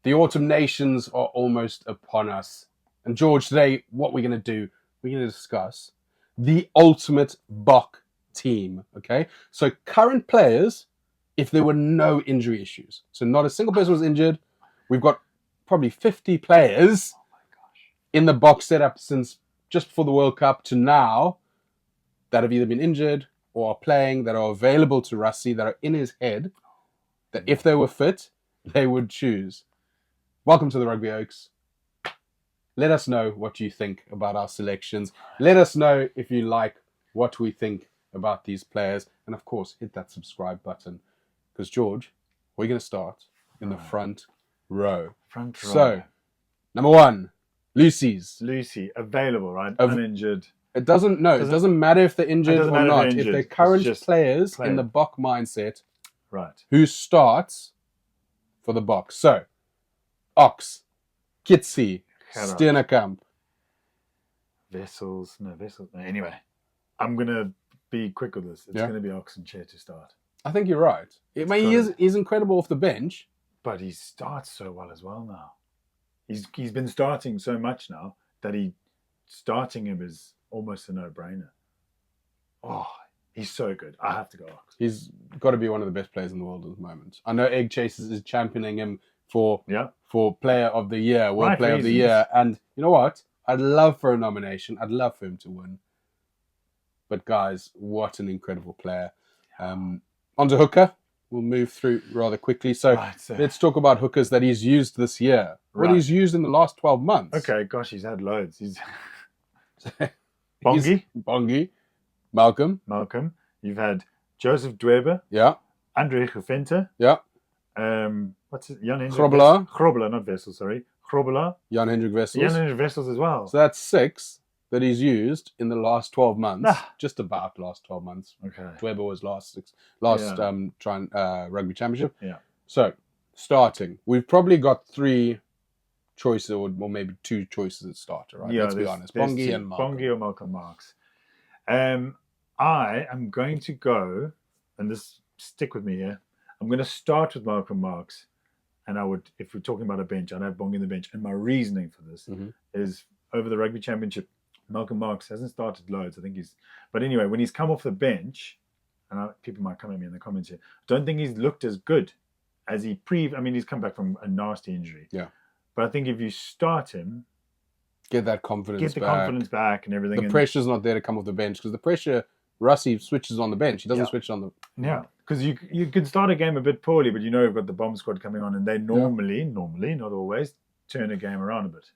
The autumn nations are almost upon us. And George, today, what we're going to do, we're going to discuss the ultimate Bok team. Okay? So current players, if there were no injury issues. So not a single person was injured. We've got probably 50 players in the Bok setup since just before the World Cup to now that have either been injured or are playing, that are available to Rassie, that are in his head, that if they were fit, they would choose. Welcome to the Rugby Oaks. Let us know what you think about our selections. Let us know if you like what we think about these players. And of course, hit that subscribe button. Because, George, we're going to start in the front row. Front row. So, number one, Lucy, available, right? Uninjured. It doesn't matter if they're injured or not. If they're current players in the Bok mindset, right? Who starts for the Bok? So, Ox, Kitsi, Steenekamp. Vessels. No. Anyway, I'm going to be quick with this. It's going to be Ox and Chair to start. I think you're right. He's incredible off the bench. But he starts so well as well now. He's been starting so much now that starting him is almost a no-brainer. Oh, he's so good. I have to go Ox. He's got to be one of the best players in the world at the moment. I know Egg Chasers is championing him for Player of the Year, World Player of the Year. And you know what? I'd love for a nomination. I'd love for him to win. But guys, what an incredible player. On to hooker. We'll move through rather quickly. So let's talk about hookers that he's used this year. What he's used in the last 12 months. Okay, gosh, he's had loads. He's Bongi. Malcolm. You've had Joseph Dweber. Yeah. Andre Geventer. Yeah. What's it? Jan Hendrik Grobler, not Vessels, sorry. Grobler. Jan Hendrik Vessels as well. So that's 6 that he's used in the last 12 months. Just about last 12 months. Okay. Dweber was last rugby championship. Yeah. So, starting. We've probably got 3 choices or maybe 2 choices at starter, right? Yeah, let's be honest. Bongi and Malcolm. Bongi or Malcolm Marx. I am going to go, and stick with me here, I'm going to start with Malcolm Marx. And I would, if we're talking about a bench, I'd have Bongi in the bench. And my reasoning for this is over the rugby championship, Malcolm Marx hasn't started loads. I think but anyway, when he's come off the bench, and people might come at me in the comments here, I don't think he's looked as good as he's come back from a nasty injury. Yeah. But I think if you start him, get that confidence confidence back and everything. The pressure's not there to come off the bench because the pressure, Rassie switches on the bench. He doesn't switch on the... Yeah, because you could start a game a bit poorly, but you've got the bomb squad coming on and they normally, not always, turn a game around a bit.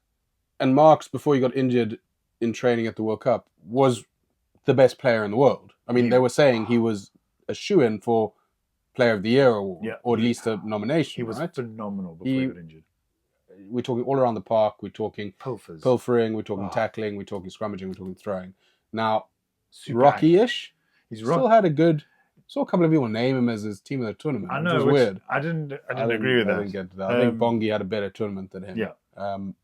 And Marx, before he got injured in training at the World Cup, was the best player in the world. I mean, they were saying he was a shoo-in for Player of the Year award, or at least a nomination. He was phenomenal before he got injured. We're talking all around the park. We're talking pilfering. We're talking tackling. We're talking scrummaging. We're talking throwing. Now, Rocky-ish. Still had saw a couple of people name him as his team of the tournament. I know, which was weird. I didn't agree with that. I didn't get to that. I think Bongi had a better tournament than him. Yeah.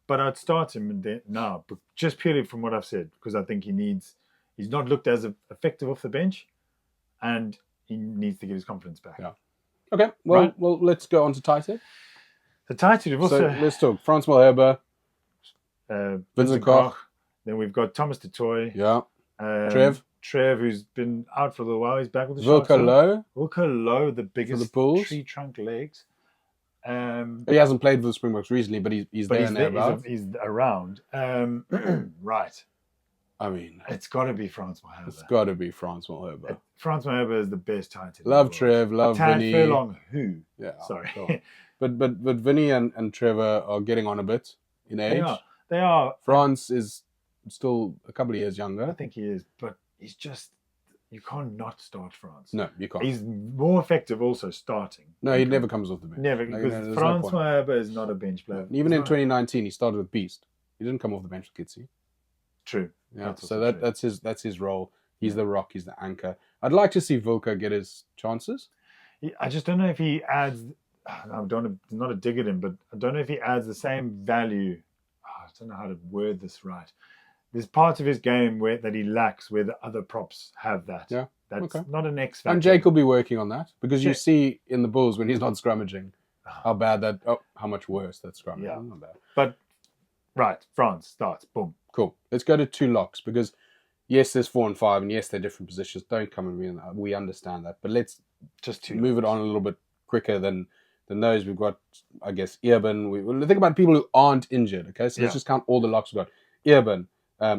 But I'd start him now, but just purely from what I've said, because I think he's not looked as effective off the bench, and he needs to get his confidence back. Yeah. Okay. Well, let's go on to tighthead. The tighthead. Let's talk Frans Malherbe, Vincent Koch. Then we've got Thomas du Toit. Yeah. Trev, who's been out for a little while. He's back with the Wilco Low, the biggest tree trunk legs. He hasn't played for the Springboks recently, but he's there. He's around. Right. I mean, it's got to be Frans Malherbe. It's got to be Frans Malherbe. Frans Malherbe is the best tighthead. Love Trev, love Vinny. Furlong, who? Yeah. Sorry. But Vinny and Trevor are getting on a bit in age. They are. Frans is still a couple of years younger. I think he is, but he's just... You can't not start Frans. No, you can't. He's more effective also starting. No, he never comes off the bench. Never, because Frans Malherbe is not a bench player. Even in 2019, he started with Beast. He didn't come off the bench with Kitsi. True. Yeah, so that's his role. He's the rock. He's the anchor. I'd like to see Wilco get his chances. I just don't know if he adds... not a dig at him, but I don't know if he adds the same value. I don't know how to word this right. There's parts of his game that he lacks where the other props have that. Yeah. That's not an X factor. And Jake will be working on that because you see in the Bulls when he's not scrummaging, how bad that. Oh, how much worse that scrum. Yeah. Not bad. But right, France starts. Boom. Cool. Let's go to 2 locks because yes, there's 4 and 5, and yes, they're different positions. Don't come and we understand that. But let's Just 2 move it locks. on a little bit quicker than those. We've got, I guess, Irben. We'll think about people who aren't injured. Okay, so let's just count all the locks we've got. Irben,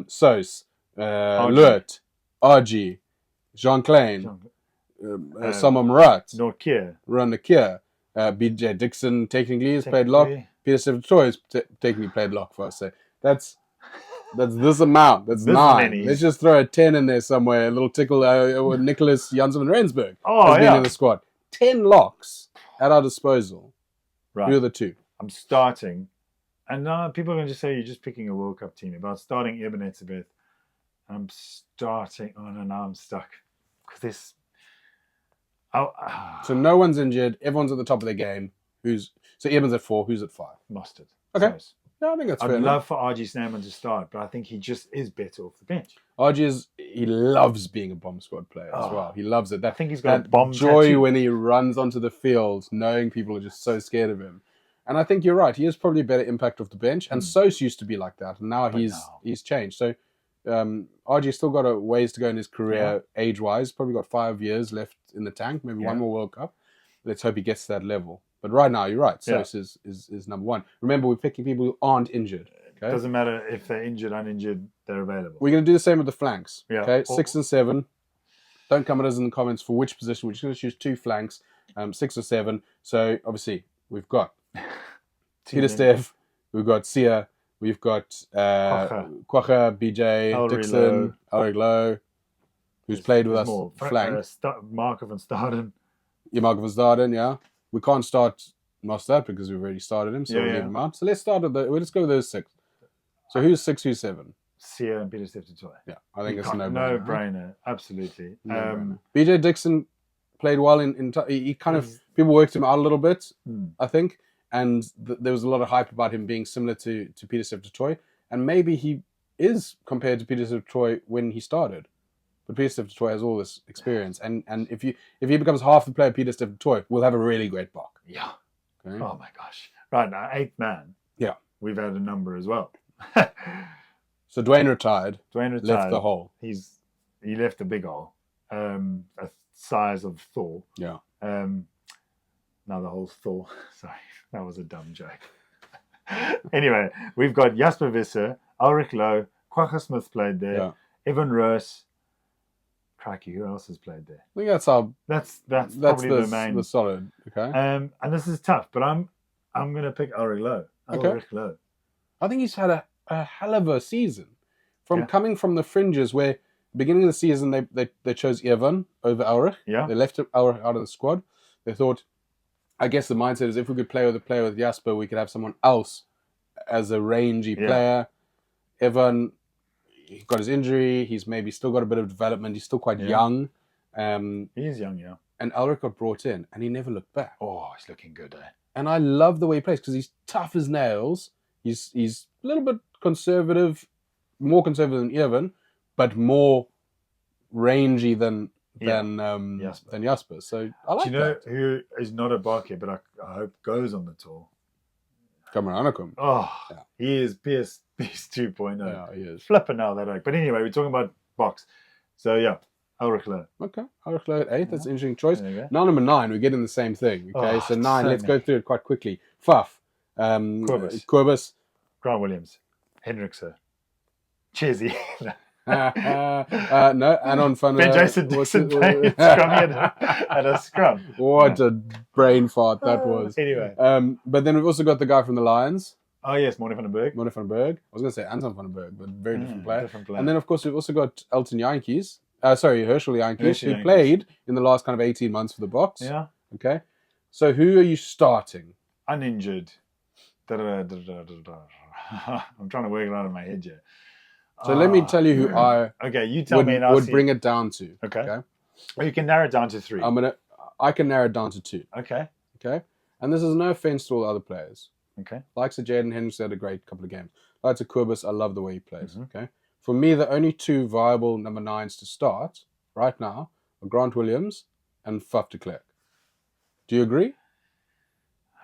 Sos, Lurt, RG, Jean Klein, Sama Murat, Norkier, Ron Nakir, BJ Dixon technically has played lock. Peter Stephen has technically played lock for us. So that's this amount. That's This 9. many. Let's just throw a 10 in there somewhere. A little tickle. Nicholas Janssen van Rensburg Oh, has been in the squad. 10 locks at our disposal. Right. Who are the 2? I'm starting. And now people are going to just say you're just picking a World Cup team. But I'm starting Irben Etzebeth. I'm starting. Oh, no, now I'm stuck. Because this... So no one's injured. Everyone's at the top of their game. So Irben's at 4. Who's at 5? Mustard. Okay. So, Yeah, I think that's fair I'd enough. love for RG Snyman to start, but I think he just is better off the bench. RG he loves being a bomb squad player as well. He loves it. I think he's got a bomb joy tattoo. when he runs onto the field, knowing people are just so scared of him. And I think you're right. He is probably a better impact off the bench. And Sos used to be like that, and now he's changed. So RG's still got a ways to go in his career, age-wise. Probably got 5 years left in the tank. Maybe one more World Cup. Let's hope he gets to that level. But right now, you're right. Sos is number 1. Remember, we're picking people who aren't injured. Okay? Doesn't matter if they're injured, uninjured, they're available. We're going to do the same with the flanks. Yeah. Okay, 6 and 7. Don't come at us in the comments for which position. We're just going to choose 2 flanks, 6 or 7. So obviously we've got Peter Steph, we've got Sia, we've got Kwacha, BJ, Dixon, Ulrich Lowe, who's played with us flank. Markov and Staden. Yeah, Markov and Staden, yeah. We can't start Mostert because we've already started him, so we'll leave him out. So let's start with let's go with those 6. So who's 6, who's 7? Sia and Peter Steph Toy. Yeah, I think it's a no-brainer. No-brainer, absolutely. BJ Dixon played well he kind of, people worked him out a little bit, I think, and there was a lot of hype about him being similar to Peter Steph Toy, and maybe he is compared to Peter Steph Toy when he started. But Peter Steph Toy has all this experience, and if he becomes half the player Peter Steph Toy, we'll have a really great Bok. Yeah. Okay? Oh my gosh. Right now, 8th man. Yeah. We've had a number as well. So Dwayne retired. Left the hole. He left a big hole, a size of Thor. Yeah. Now the whole Thor. Sorry, that was a dumb joke. Anyway, we've got Jasper Visser, Ulrich Lowe, Kwacha Smith played there. Yeah. Evan Roos. Crikey, who else has played there? I think that's probably the main. The solid. Okay. And this is tough, but I'm gonna pick Ulrich Lowe. Ulrich Lowe. I think he's had a hell of a season. Coming from the fringes where beginning of the season they chose Evan over Ulrich. Yeah. They left Ulrich out of the squad. They thought, I guess the mindset is if we could play with a player with Jasper, we could have someone else as a rangy player. Evan, he got his injury. He's maybe still got a bit of development. He's still quite young. He is young, yeah. And Ulrich got brought in, and he never looked back. Oh, he's looking good, eh? And I love the way he plays because he's tough as nails. He's a little bit conservative, more conservative than Evan, but more rangy than Jasper. So I like that. Do you know who is not a Barker, but I hope goes on the tour? Cameron Anakum. Oh, he is Beast 2.0. Yeah, he is. Flipping now that oak. But anyway, we're talking about Boks. So yeah, Ulrich Lowe. Okay, Ulrich Lowe at 8. That's an interesting choice. There you go. Now number 9, we're getting the same thing. Okay, so 9. Let's go through it quite quickly. Faf, Corbus, Grant Williams, Hendrickse, Chesney. No, Anon van Ben Jason Dixon playing scrum at a scrum. What a brain fart that was. Anyway. But then we've also got the guy from the Lions. Oh, yes, Moni van den Berg. Moni van den Berg. I was going to say Anton van den Berg, but very different player. Different player. And then, of course, we've also got Herschel Yankees, who played in the last kind of 18 months for the Boks. Yeah. Okay. So who are you starting? Uninjured. I'm trying to work it out in my head here. So let me tell you who I you tell me and I'll would bring it down to. Okay. Well, you can narrow it down to 3. I can narrow it down to 2. Okay. And this is no offense to all the other players. Okay. Likes of Jaden Hendricks had a great couple of games. Likes of Corbus, I love the way he plays. Okay. For me, the only 2 viable number 9s to start right now are Grant Williams and Faf de Klerk. Do you agree?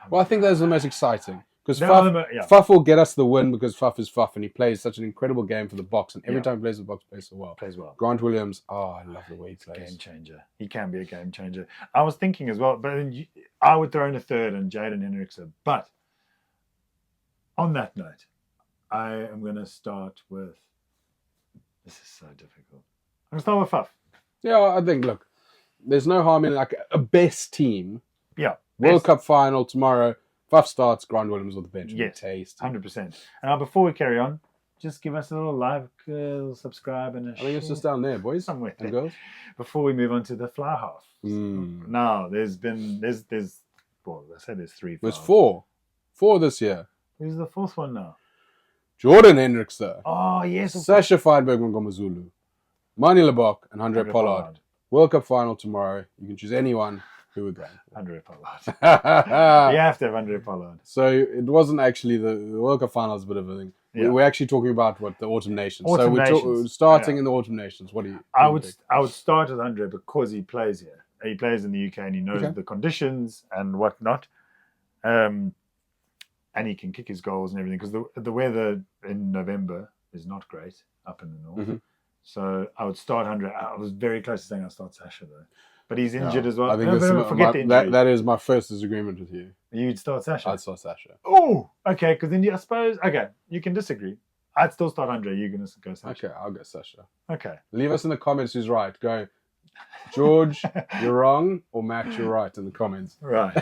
Well, I think those are the most exciting. Because Yeah. Fuff will get us the win because Fuff is Fuff and he plays such an incredible game for the box. And every time he plays the box, plays so well. Plays well. Grant Williams, I love the way he plays. Game changer. He can be a game changer. I was thinking as well, but then I would throw in a third and Jaden Hendrickson. But on that note, I am going to start with. This is so difficult. I'm going to start with Fuff. Yeah, I think, look, there's no harm in like a best team. Yeah. World Cup final tomorrow. Fuff starts, Grant Williams with the bench. Yes, taste. 100%. And now, before we carry on, just give us a little like, subscribe, and I think it's just down there, boys. Somewhere and there. girls. Before we move on to the fly half. Now, there's well, I said there's 3. There's 4. 4 this year. Who's the 4th one now? Jordan Hendrickson. Oh, yes. Sasha Feinberg Mngomezulu. Mani Lebok and Andre Pollard. World Cup final tomorrow. You can choose anyone. Who would go? Andre Pollard. You have to have Andre Pollard. So it wasn't actually the World Cup final is a bit of a thing. Yeah. We're actually talking about what the Autumn Nations. We're starting in the Autumn Nations. What do you? I would start with Andre because he plays here. He plays in the UK and he knows the conditions and whatnot. And he can kick his goals and everything because the weather in November is not great up in the north. Mm-hmm. So I would start Andre. I was very close to saying I'll start Sasha though. But he's injured as well. I think that is my first disagreement with you. You'd start Sasha? I'd start Sasha. Oh, okay. Because then I suppose, okay, you can disagree. I'd still start Andre. You're going to go Sasha. Okay, I'll go Sasha. Okay. Leave us in the comments who's right. Go, George, you're wrong, or Matt, you're right in the comments. Right.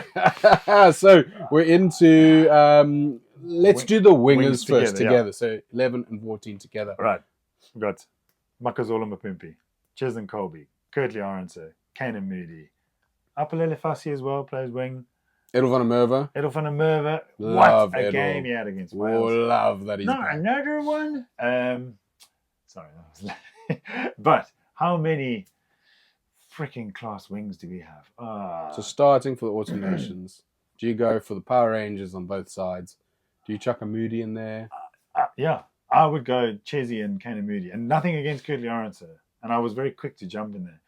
So we're into, let's do the wingers first together. So 11 and 14 together. Right. We've got Makazole Mapimpi, Cheslin Colby, Kurtley Arendse, Kanan Moody. Apalele Fassi as well, plays wing. Edel van der Merwe. Love what a Edel. Game he had against Wales. Love that he's back. Another one. Sorry, that was but how many freaking class wings do we have? So starting for the Autumn Nations, do you go for the Power Rangers on both sides? Do you chuck a Moody in there? Yeah, I would go Chesy and Kanan Moody, and nothing against Kurtley Arendse. And I was very quick to jump in there.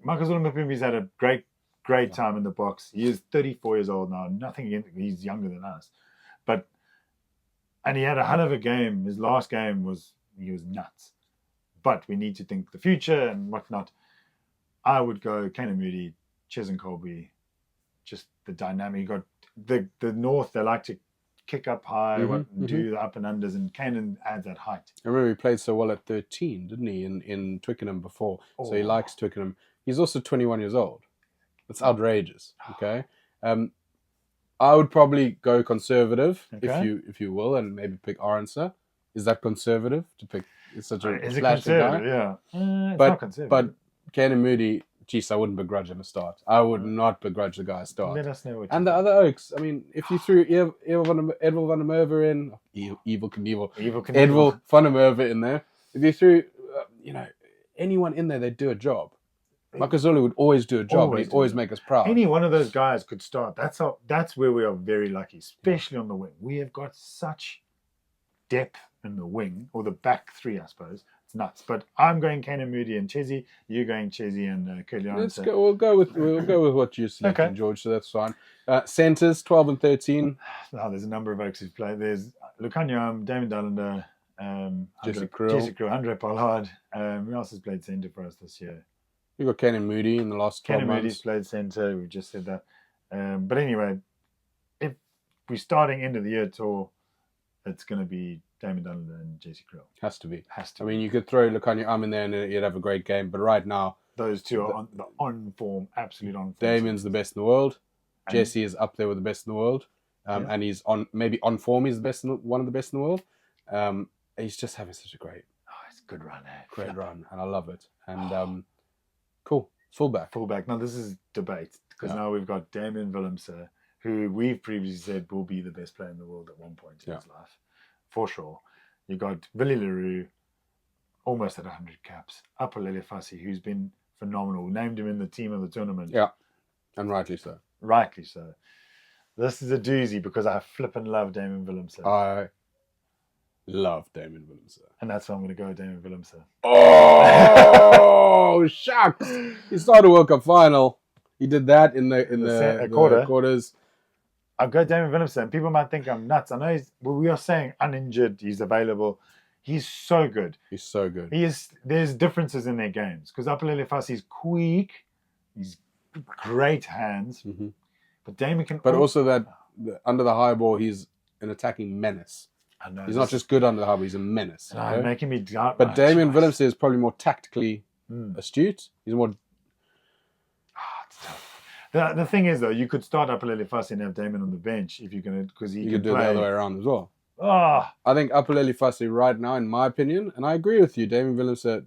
Makazole Mapimpi's had a great time in the box. He is 34 years old now. Nothing against him. He's younger than us. And he had a hell of a game. His last game he was nuts. But we need to think the future and whatnot. I would go Kanan Moody, Cheslin Colby, just the dynamic. You got the North, they like to kick up high, do the up and unders, and Kanan adds that height. I remember he played so well at 13, didn't he, in Twickenham before? So he likes Twickenham. He's also 21 years old. That's outrageous. Okay, I would probably go conservative, if you will, and maybe pick Arendse. Is that conservative to pick such a flashy guy? Yeah, it's not conservative. But Kanan Moody, geez, I wouldn't begrudge him a start. I would not begrudge the guy a start. Let us know what. And the other Oaks. I mean, if you threw Edel van der Merwe in, Evil Knievel van der Merwe in there. If you threw, anyone in there, they'd do a job. Makazole would always do a job. He'd always make us proud. Any one of those guys could start. That's where we are very lucky, especially on the wing. We have got such depth in the wing, or the back three, I suppose. It's nuts. But I'm going Kanan Moody and Chesy. You're going Chesy and Kurtley Arendse. We'll go with what you're selecting, George. So that's fine. Centers 12 and 13. There's a number of Oaks who've played. There's Lukanyam, Damon Dullander, Jesse Krill, Andre Pollard. Who else has played centre for us this year? You got Kanan Moody in the last 12 months. Kanan Moody's played centre. We just said that. But anyway, if we're starting end of the year tour, it's going to be Damon Dullander and Jesse Krill. Has to be. I mean, you could throw Lukanyam in there and you'd have a great game. But right now, those two are on form, absolute on form. Damon's the best in the world. Jesse is up there with the best in the world. And he's on form. He's one of the best in the world. He's just having such a great, it's a good run, Great run, and I love it. And cool, fullback. Now this is debate because now we've got Damian Willemse, who we've previously said will be the best player in the world at one point in his life, for sure. You got Willie Leroux, almost at 100 caps. Apalele Fassi, who's been phenomenal. Named him in the team of the tournament. Yeah, and rightly so. Rightly so. This is a doozy because I flippin' love Damian Willemse. I love Damian Willemse. And that's why I'm going to go with Damian Willemse. Oh, shucks. He started a World Cup final. He did that in the quarters. I'll go Damien Willemse. And people might think I'm nuts. I know we are saying uninjured. He's available. He's so good. He's so good. There's differences in their games because Apelele Fassi's quick. He's great hands. Mm-hmm. But Damien can. But also that under the high ball, he's an attacking menace. I know. He's not just good under the high ball, he's a menace. No, making me doubt. But Damien Willemse is probably more tactically astute. He's more. It's tough. The thing is, though, you could start Apelele Fassi and have Damien on the bench if you're going to, because he could do play. it the other way around as well. I think Apelele Fassi right now, in my opinion, and I agree with you, Damien Willemse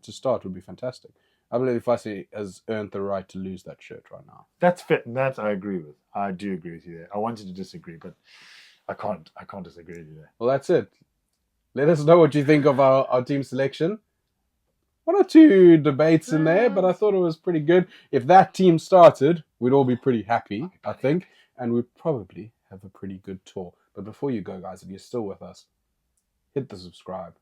to start would be fantastic. Apelele Fassi has earned the right to lose that shirt right now. That's fit, and that I agree with. I do agree with you there. I wanted to disagree, but I can't disagree with you there. Well, that's it. Let us know what you think of our team selection. One or two debates in there, but I thought it was pretty good. If that team started, we'd all be pretty happy, I think, and we'd probably have a pretty good tour. But before you go, guys, if you're still with us, hit the subscribe.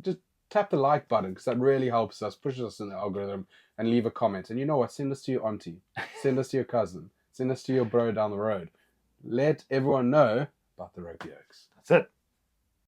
Just tap the like button because that really helps us, pushes us in the algorithm, and leave a comment. And you know what? Send us to your auntie. Send us to your cousin. Send us to your bro down the road. Let everyone know about the Rugby Oaks. That's it.